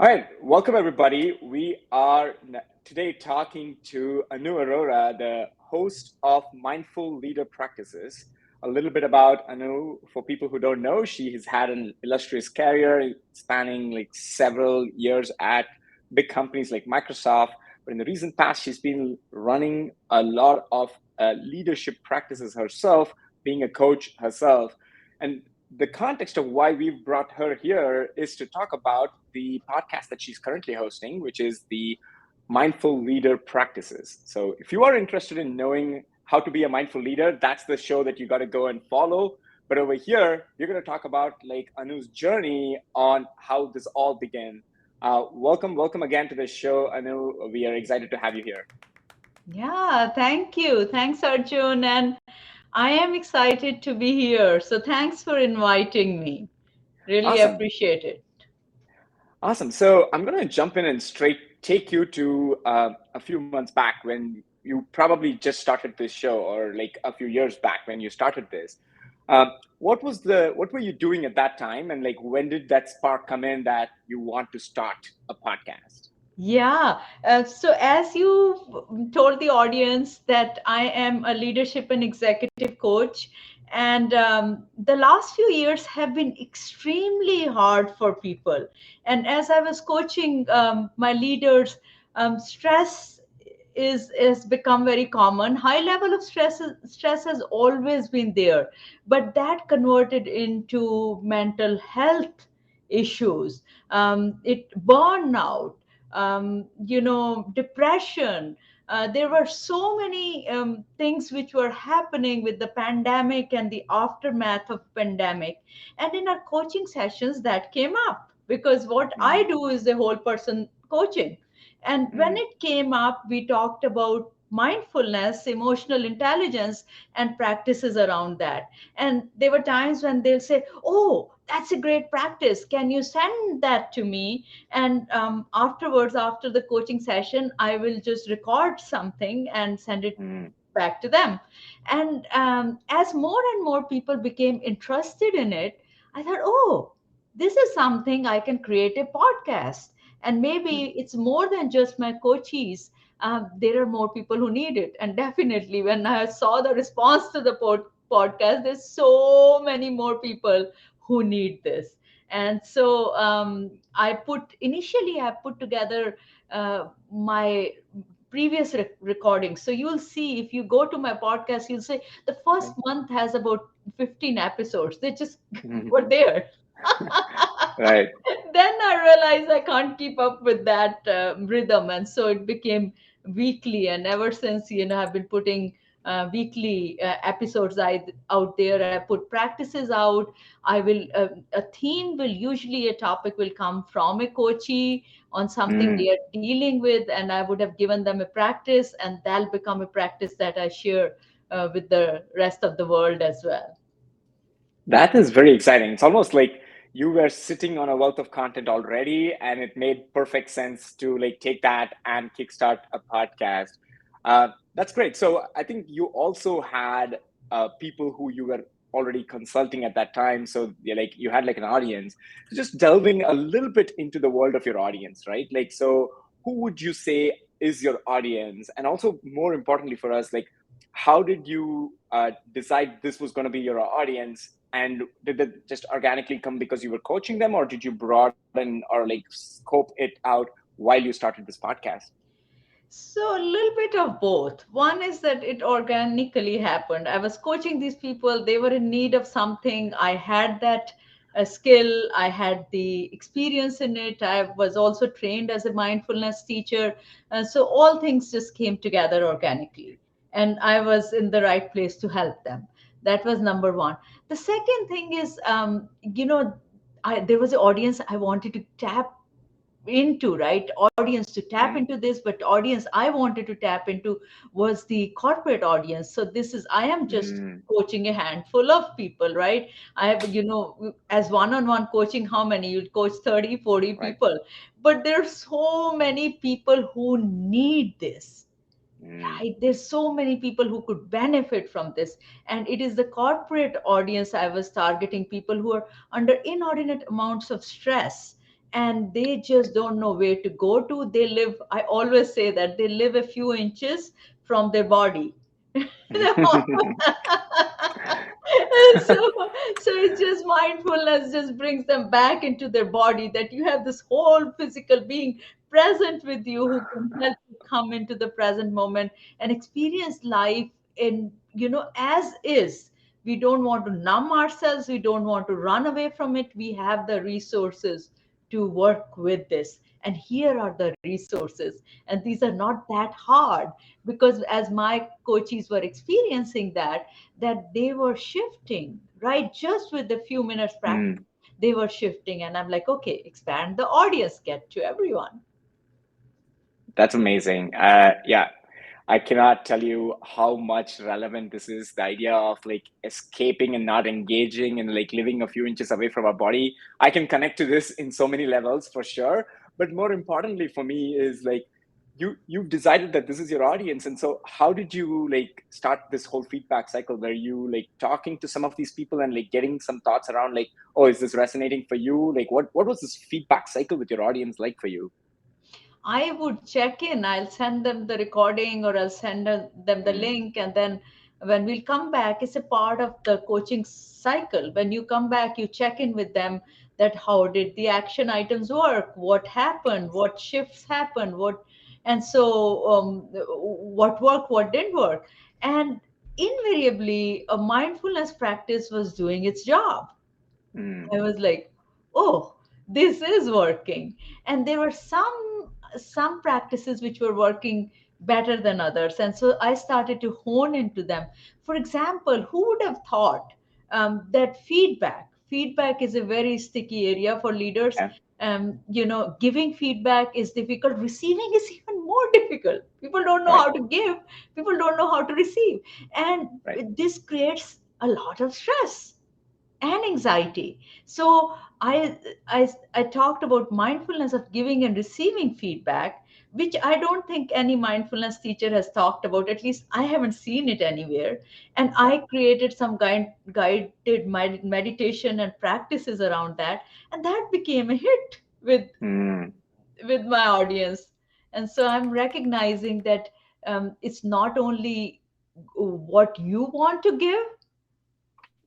All right, welcome everybody. We are today talking to Anu Arora, the host of Mindful Leader Practices. A little bit about Anu for people who don't know, she has had an illustrious career spanning like several years at big companies like Microsoft. But in the recent past, she's been running a lot of leadership practices herself, being a coach herself. And the context of why we've brought her here is to talk about the podcast that she's currently hosting, which is the Mindful Leader Practices. So if you are interested in knowing how to be a mindful leader, that's the show that you got to go and follow. But over here, you're going to talk about like Anu's journey on how this all began. Welcome again to the show, Anu. We are excited to have you here. Yeah, thank you. Thanks, Arjun. And I am excited to be here. So thanks for inviting me. Really Awesome. appreciate it. Awesome. So I'm going to jump in and straight take you to a few months back when you probably just started this show, or like a few years back when you started this. What were you doing at that time, and like when did that spark come in that you want to start a podcast? Yeah. So as you told the audience that I am a leadership and executive coach, and the last few years have been extremely hard for people. And as I was coaching my leaders, stress is become very common. High level of stress has always been there, but that converted into mental health issues. It burnout, depression. There were so many things which were happening with the pandemic and the aftermath of pandemic. And in our coaching sessions, that came up because what I Mm, do is the whole person coaching. And when mm, it came up, we talked about mindfulness, emotional intelligence, and practices around that. And there were times when they'll say, "Oh, that's a great practice. Can you send that to me?" And afterwards, after the coaching session, I will just record something and send it mm, back to them. And as more and more people became interested in it, I thought, oh, this is something I can create a podcast. And mm. maybe it's more than just my coachees. There are more people who need it. And definitely, when I saw the response to the podcast, there's so many more people who need this. And so I put together my previous recordings. So you'll see if you go to my podcast, you'll say the first Okay. month has about 15 episodes. They just Mhm. were there. Right. Then I realized I can't keep up with that rhythm, and so it became weekly. And ever since, I've been putting weekly episodes out there. I put practices out. I will A theme will usually, a topic will come from a coachee on something Mm. they are dealing with, and I would have given them a practice, and that'll become a practice that I share with the rest of the world as well. That is very exciting. It's almost like you were sitting on a wealth of content already, and it made perfect sense to like take that and kickstart a podcast. That's great. So I think you also had people who you were already consulting at that time. So like you had like an audience. So just delving a little bit into the world of your audience, right? Like, so who would you say is your audience? And also, more importantly for us, like, how did you decide this was going to be your audience, and did it just organically come because you were coaching them, or did you broaden or like scope it out while you started this podcast? So, a little bit of both. One is that it organically happened. I was coaching these people, they were in need of something. I had that skill, I had the experience in it. I was also trained as a mindfulness teacher. So, all things just came together organically. And I was in the right place to help them. That was number one. The second thing is, there was an audience I wanted to tap into, right? Audience to tap Mm, into this, but audience I wanted to tap into was the corporate audience. So this is, I am just mm, coaching a handful of people, right? I have, as one-on-one coaching, how many you'd coach? 30, 40 right. people. But there are so many people who need this, Mm, right? There's so many people who could benefit from this. And it is the corporate audience I was targeting, people who are under inordinate amounts of stress. and they just don't know where to go to. They live, I always say that they live a few inches from their body. so so it's just mindfulness just brings them back into their body, that you have this whole physical being present with you who can help you come into the present moment and experience life in, as is. We don't want to numb ourselves, we don't want to run away from it. We have the resources to work with this, and here are the resources, and these are not that hard, because as my coaches were experiencing that they were shifting, right? Just with a few minutes practice, Mm, they were shifting. And I'm like, okay, expand the audience, get to everyone. that's amazing. Yeah, I cannot tell you how much relevant this is. The idea of like escaping and not engaging and like living a few inches away from our body. I can connect to this in so many levels for sure. But more importantly for me is like you've decided that this is your audience. And so how did you like start this whole feedback cycle? Were you like talking to some of these people and like getting some thoughts around like, oh, is this resonating for you? Like what was this feedback cycle with your audience like for you? I would check in. I'll send them the recording, or I'll send them the Mm, link. And then when we'll come back, it's a part of the coaching cycle. When you come back, you check in with them, that how did the action items work? What happened? What shifts happened? And so what worked, what didn't work? And invariably, a mindfulness practice was doing its job. mm, I was like, oh, this is working. And there were some practices which were working better than others. And so I started to hone into them. For example, who would have thought that feedback is a very sticky area for leaders. yeah, Giving feedback is difficult. Receiving is even more difficult. People don't know right, how to give. People don't know how to receive. And right. this creates a lot of stress and anxiety. So I talked about mindfulness of giving and receiving feedback, which I don't think any mindfulness teacher has talked about. At least I haven't seen it anywhere. And Yeah. I created some guided meditation and practices around that, and that became a hit Mm, with my audience. And so I'm recognizing that it's not only what you want to give,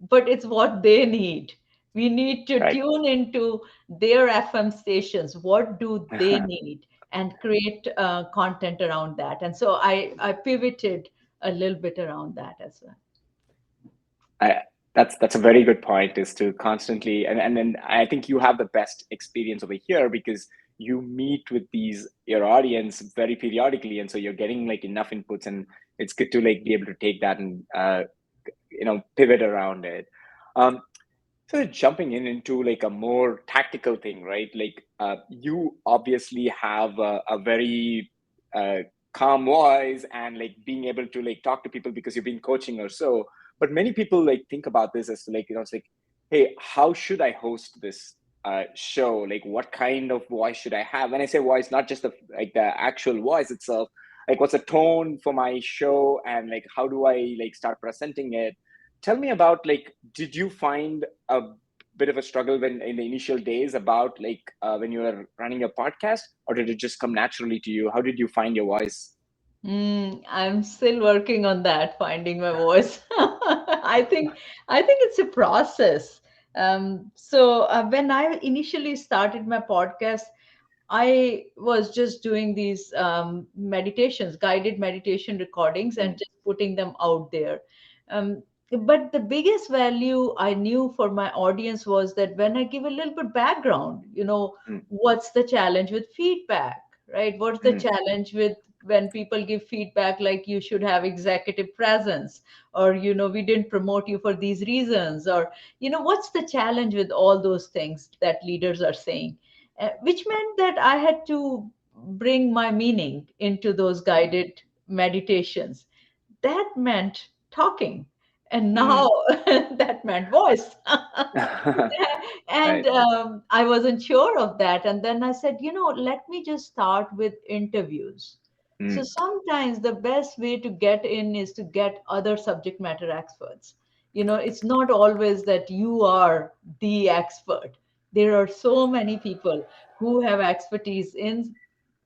but it's what they need. We need to right. tune into their FM stations. What do they need? And create content around that. And so I pivoted a little bit around that as well. I, that's a very good point, is to constantly, and then I think you have the best experience over here because you meet with these your audience very periodically, and so you're getting like enough inputs, and it's good to like be able to take that and pivot around it. Um, so jumping in into like a more tactical thing, right? Like you obviously have a very uh, calm voice and like being able to like talk to people because you've been coaching or so. But many people like think about this as like, it's like, hey, how should I host this show? Like, what kind of voice should I have? When I say voice, not just the actual voice itself. Like, what's a tone for my show, and like, how do I like start presenting it? Tell me about like, did you find a bit of a struggle when in the initial days about like when you were running a podcast, or did it just come naturally to you? How did you find your voice? I'm still working on that, finding my voice. I think it's a process. So when I initially started my podcast, I was just doing these meditations, guided meditation recordings, and Mm, just putting them out there. Um, but the biggest value I knew for my audience was that when I give a little bit background, mm, what's the challenge with feedback, right? What's the mm, challenge with when people give feedback like you should have executive presence, or we didn't promote you for these reasons, or what's the challenge with all those things that leaders are saying, which meant that I had to bring my meaning into those guided meditations. That meant talking. And now mm. that meant voice. And Right. I wasn't sure of that. And then I said, let me just start with interviews. So Mm, sometimes the best way to get in is to get other subject matter experts. It's not always that you are the expert. There are so many people who have expertise in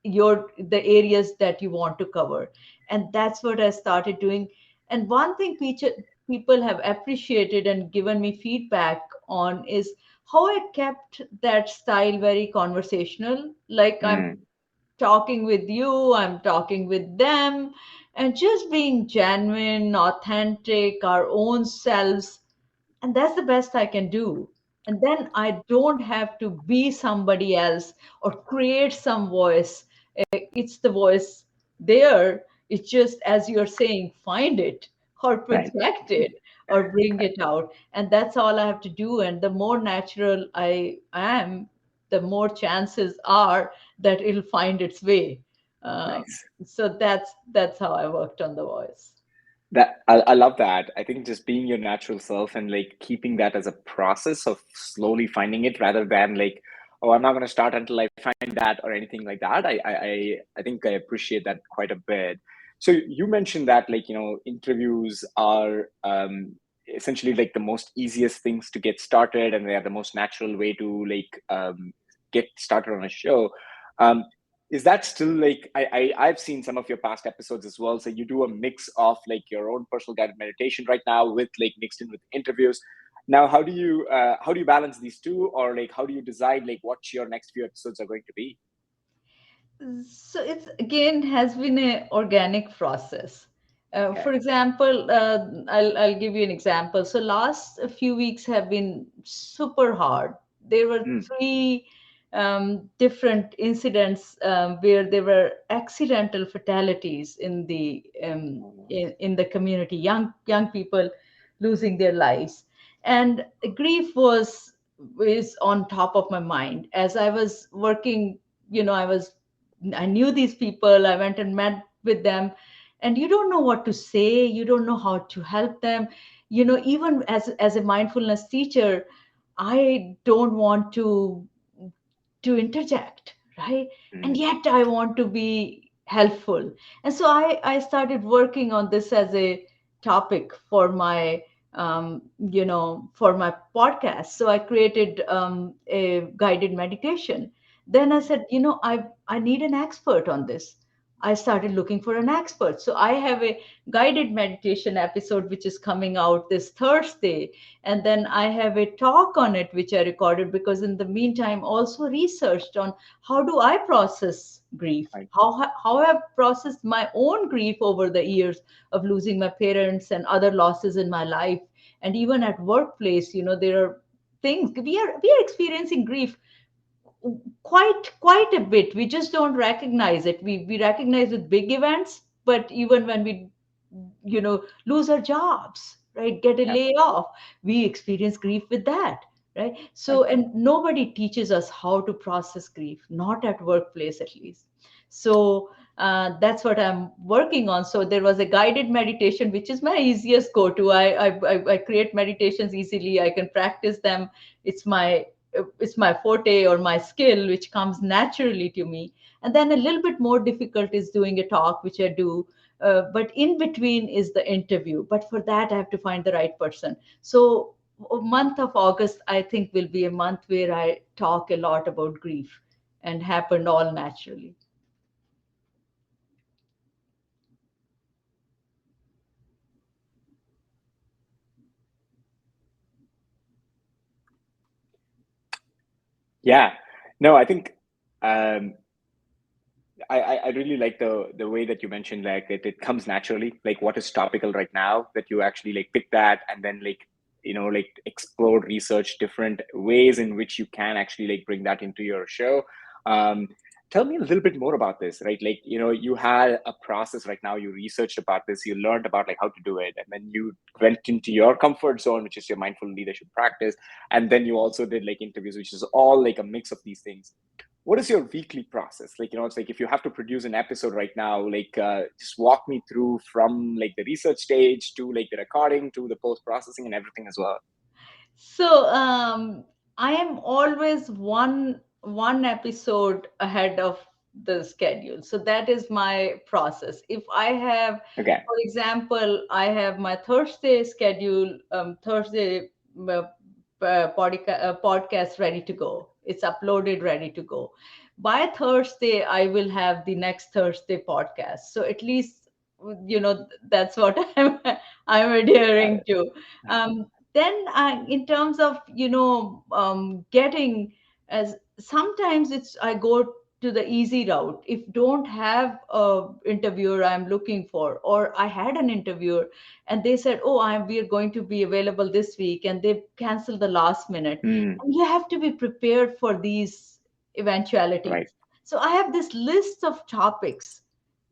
the areas that you want to cover. And that's what I started doing. And one thing people have appreciated and given me feedback on is how I kept that style very conversational. Like, I'm Mm, talking with you, I'm talking with them, and just being genuine, authentic, our own selves. And that's the best I can do. And then I don't have to be somebody else or create some voice. It's the voice there. It's just, as you're saying, find it or right, project it or bring it out. And that's all I have to do. And the more natural I am, the more chances are that it'll find its way. nice. So that's how I worked on the voice. That I love that. I think just being your natural self and like keeping that as a process of slowly finding it rather than like, oh, I'm not going to start until I find that or anything like that. I think I appreciate that quite a bit. So you mentioned that like, interviews are essentially like the most easiest things to get started and they are the most natural way to like get started on a show. Um, is that still like I've seen some of your past episodes as well, so you do a mix of like your own personal guided meditation right now with like mixed in with interviews. Now how do you balance these two, or like how do you decide like what your next few episodes are going to be? So it's again has been a organic process. Okay. For example, I'll give you an example. So last few weeks have been super hard. There were Mm. three different incidents where there were accidental fatalities Oh, no. in the community, young people losing their lives, and grief was is on top of my mind as I was working. I knew these people. I went and met with them, and you don't know what to say. You don't know how to help them. Even as a mindfulness teacher, I don't want to interject, right? And Mm. yet I want to be helpful. And so I started working on this as a topic for for my podcast. So I created a guided meditation. Then I said, I need an expert on this. I started looking for an expert. So I have a guided meditation episode which is coming out this Thursday, and then I have a talk on it which I recorded, because in the meantime also researched on how do I process grief, Right. how I've processed my own grief over the years of losing my parents and other losses in my life. And even at workplace, there are things we are experiencing grief quite a bit. We just don't recognize it. We recognize with big events, but even when we lose our jobs, right, get a Yep. layoff, we experience grief with that, right? Right. So, and nobody teaches us how to process grief, not at workplace at least. So that's what I'm working on. So there was a guided meditation which is my easiest go to. I create meditations easily. I can practice them. It's my forte or my skill which comes naturally to me. And then a little bit more difficult is doing a talk which I do, but in between is the interview. But for that I have to find the right person. So a month of August, I think, will be a month where I talk a lot about grief, and happened all naturally. Yeah. No, I think um I really like the way that you mentioned like it comes naturally, like what is topical right now, that you actually like pick that and then like like explore, research different ways in which you can actually like bring that into your show. um Tell me a little bit more about this, right? Like you had a process right now, you researched about this, you learned about like how to do it, and then you went into your comfort zone, which is your mindful leadership practice, and then you also did like interviews, which is all like a mix of these things. What is your weekly process? Like it's like if you have to produce an episode right now, like just walk me through from like the research stage to like the recording to the post processing and everything as well. So I am always one episode ahead of the schedule. So that is my process. If I have, Okay. for example, I have my Thursday schedule, Thursday podcast ready to go. it's uploaded, ready to go. By Thursday, I will have the next Thursday podcast. So at least, that's what I'm Got adhering it. to. Then in terms of, getting, as sometimes it's, I go to the easy route. If don't have a interviewer I'm looking for, or I had an interviewer and they said, oh, we are going to be available this week, and they canceled the last minute, Mm, and you have to be prepared for these right. eventualities. So I have this list of topics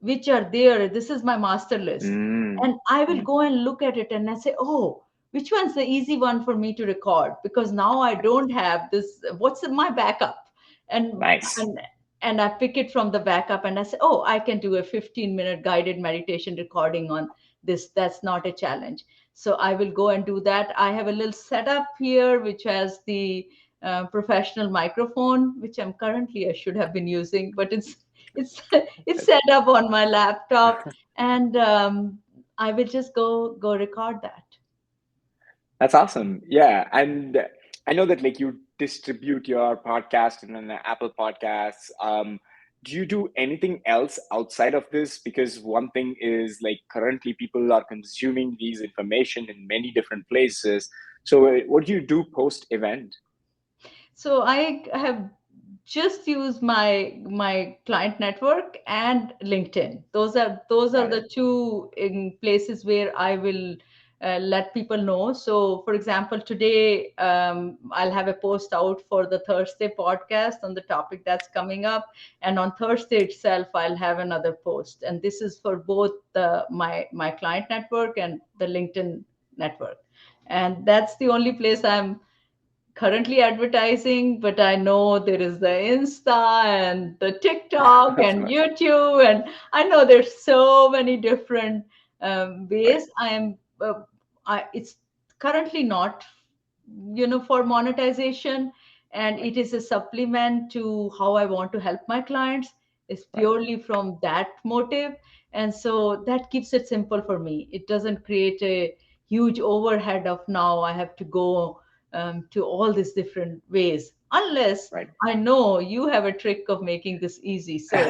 which are there. This is my master list. Mm, And I will mm, go and look at it and I say, oh, which one's the easy one for me to record? Because now I don't have this. What's my backup? And nice. and and I pick it from the backup and I say, oh, I can do a 15-minute guided meditation recording on this. That's not a challenge. So I will go and do that. I have a little setup here which has the professional microphone, which I should have been using, but it's it's set up on my laptop, and I will just go record that. That's awesome. Yeah. And I know that like you distribute your podcast in an Apple Podcasts. Do you do anything else outside of this? Because one thing is like currently people are consuming these information in many different places. So what do you do post event? So I have just used my client network and LinkedIn. Those are Got it. the two in places where I will let people know. So, for example, today I'll have a post out for the Thursday podcast on the topic that's coming up, and on Thursday itself I'll have another post. And this is for both my client network and the LinkedIn network. And that's the only place I'm currently advertising, but I know there is the Insta and the TikTok Of and course. YouTube, and I know there's so many different Right. ways. It's currently not, for monetization, and Right. it is a supplement to how I want to help my clients. It's Right. purely from that motive, and so that keeps it simple for me. It doesn't create a huge overhead of now I have to go to all these different ways, unless Right. I know you have a trick of making this easy. So we,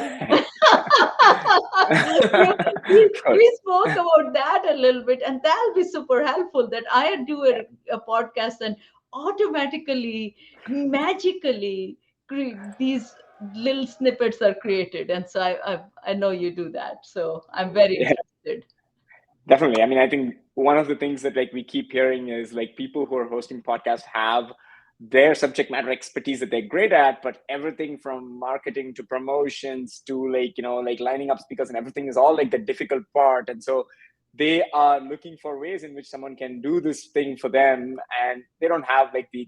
Of we course. spoke about that a little bit, and that'll be super helpful. That I do Yeah. a podcast and automatically, magically, these little snippets are created. And so I know you do that. So I'm very Yeah. interested. Definitely. I mean, I think one of the things that like we keep hearing is like people who are hosting podcasts have their subject matter expertise that they're great at, but everything from marketing to promotions to like, like lining up speakers and everything is all like the difficult part. And so they are looking for ways in which someone can do this thing for them, and they don't have like the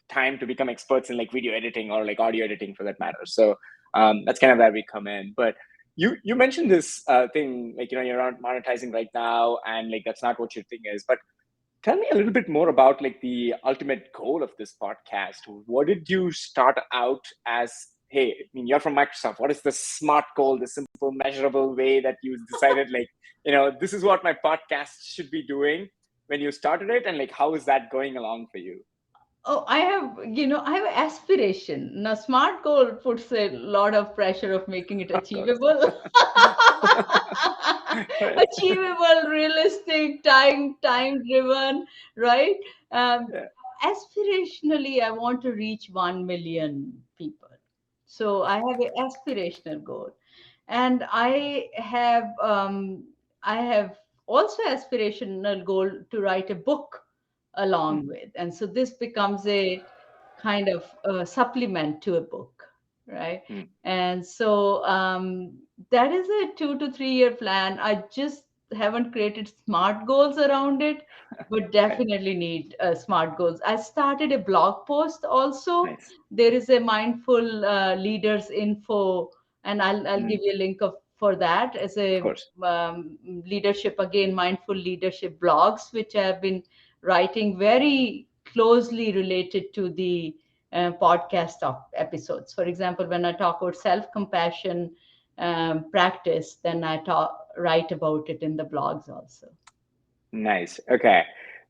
time to become experts in like video editing or like audio editing for that matter. So that's kind of where we come in. But you mentioned this thing like you're not monetizing right now, and like that's not what your thing is. But tell me a little bit more about like the ultimate goal of this podcast. What did you start out as? Hey, I mean, you're from Microsoft. What is the SMART goal, the simple, measurable way that you decided, like, this is what my podcast should be doing when you started it, and like, how is that going along for you? Oh, I have aspiration. Now, SMART goal puts a lot of pressure of making it Of course. achievable. Right. Achievable, realistic, time driven, right? Um, Yeah. Aspirationally, I want to reach 1 million people. So I have an aspirational goal, and I have also aspirational goal to write a book Mm, along with. And so this becomes a kind of a supplement to a book, right? mm, And so that is a 2 to 3 year plan. I just haven't created smart goals around it, but right. definitely need smart goals. I started a blog post also. Nice. There is a mindful leaders info, and I'll Mm, give you a link for that as of a course. leadership, again, mindful leadership blogs, which I've been writing very closely related to the podcast episodes. For example, when I talk about self compassion practice, then I write about it in the blogs also. Nice. Okay.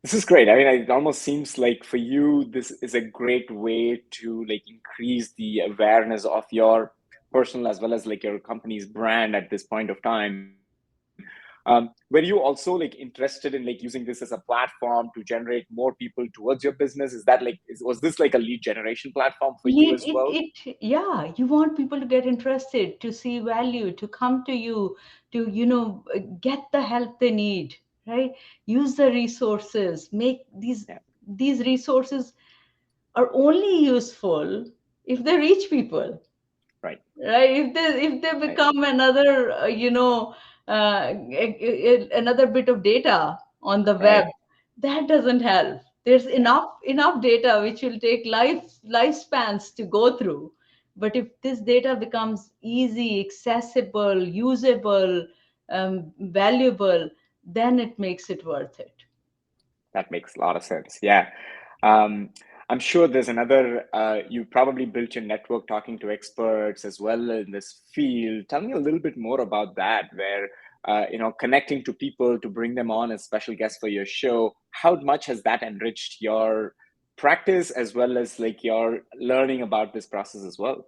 This is great. I mean, it almost seems like for you, this is a great way to like increase the awareness of your personal as well as like your company's brand at this point of time. Were you also like interested in like using this as a platform to generate more people towards your business? Is that like was this like a lead generation platform for you as well? Yeah, you want people to get interested, to see value, to come to you, to, get the help they need, right? Use the resources, make Yeah, these resources are only useful if they reach people, right, right? If they right, become another another bit of data on the web, right. that doesn't help. There's Yeah, enough data which will take lifespans to go through. But if this data becomes easy, accessible, usable, valuable, then it makes it worth it. that makes a lot of sense. Yeah. Um, I'm sure there's another, you probably built your network talking to experts as well in this field. Tell me a little bit more about that, where, connecting to people to bring them on as special guests for your show. How much has that enriched your practice as well as like your learning about this process as well?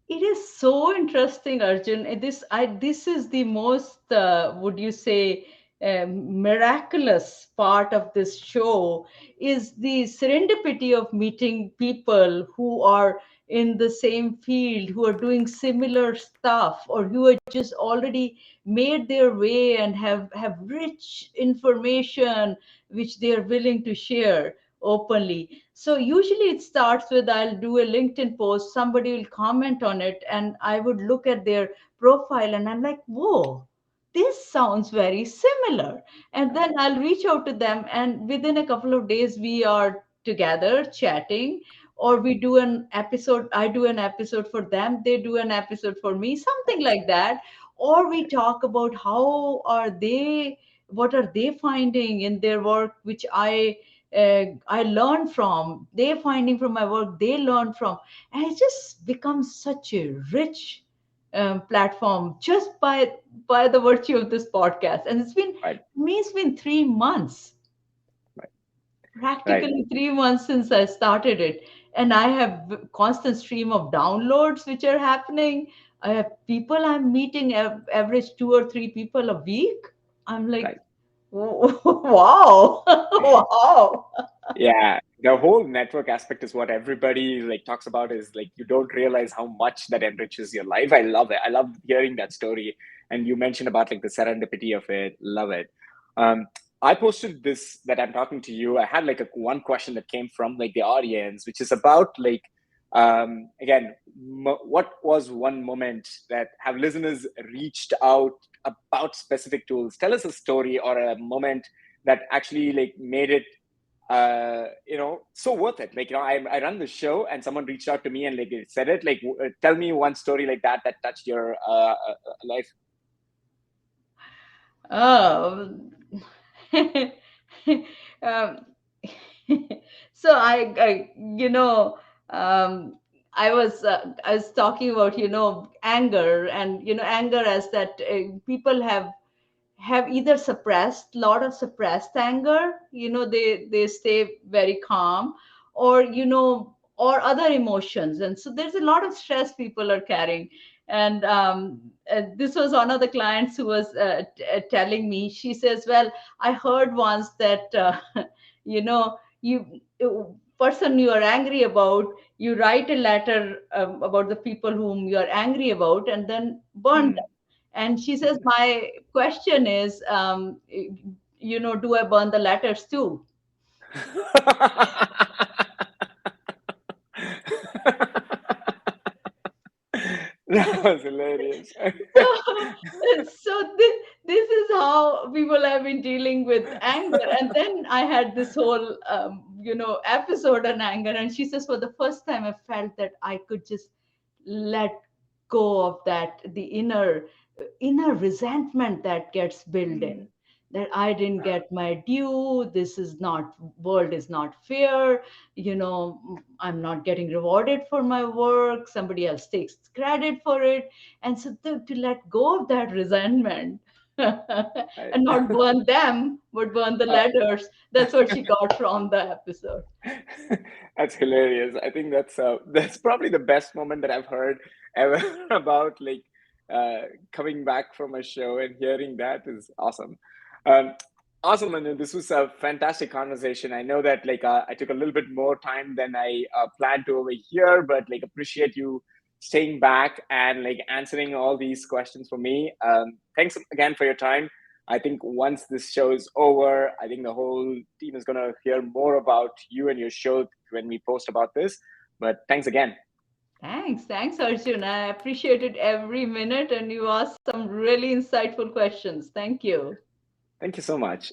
It is so interesting, Arjun. This is the most, would you say, miraculous part of this show is the serendipity of meeting people who are in the same field, who are doing similar stuff, or who are just already made their way and have rich information which they are willing to share openly. So usually it starts with, I'll do a LinkedIn post, somebody will comment on it, and I would look at their profile and I'm like, whoa, this sounds very similar. And Right, then I'll reach out to them, and within a couple of days, we are together chatting, or we do an episode. I do an episode for them, they do an episode for me, something right, like that. Or we talk about what are they finding in their work, which I learn from. They finding from my work, they learn from, and it just becomes such a rich platform just by the virtue of this podcast. And right, for me, it's been 3 months, right, right. practically 3 months since I started it, and I have constant stream of downloads which are happening. I have people I'm meeting, average 2 or 3 people a week. I'm like, Right. wow, wow. Yeah, the whole network aspect is what everybody like talks about is like you don't realize how much that enriches your life. I love it. I love hearing that story. And you mentioned about like the serendipity of it. Love it. Um, I posted this that I'm talking to you. I had like a one question that came from like the audience, which is about like again, what was one moment that have listeners reached out about specific tools? Tell us a story or a moment that actually like made it so worth it. Like, I run the show and someone reached out to me and like said it, like, tell me one story like that that touched your life. Oh, um, so um, I was talking about anger, and anger as that people have either suppressed lot of suppressed anger, they stay very calm, or or other emotions, and so there's a lot of stress people are carrying. And this was one of the clients who was telling me. She says, well, I heard once that you person you are angry about, you write a letter about the people whom you are angry about, and then burn them. Mm. And she says, my question is, do I burn the letters too? That was hilarious. So, this is how people have been dealing with anger. And then I had this whole, episode on anger. And she says, for the first time, I felt that I could just let go of that, the inner resentment that gets built in, Mm. that I didn't get my due, this is not, world is not fair, I'm not getting rewarded for my work, somebody else takes credit for it. And so to let go of that resentment, I, And not burn them, but burn the uh, letters. That's what she got from the episode. that's hilarious. I think that's probably the best moment that I've heard ever about like coming back from a show and hearing that is awesome. Um, awesome, and this was a fantastic conversation. I know that like I took a little bit more time than I planned to over here, but like appreciate you staying back and like answering all these questions for me. Thanks again for your time. I think once this show is over, I think the whole team is going to hear more about you and your show when we post about this. But thanks again. Thanks, Arjun. I appreciated every minute, and you asked some really insightful questions. Thank you. Thank you so much.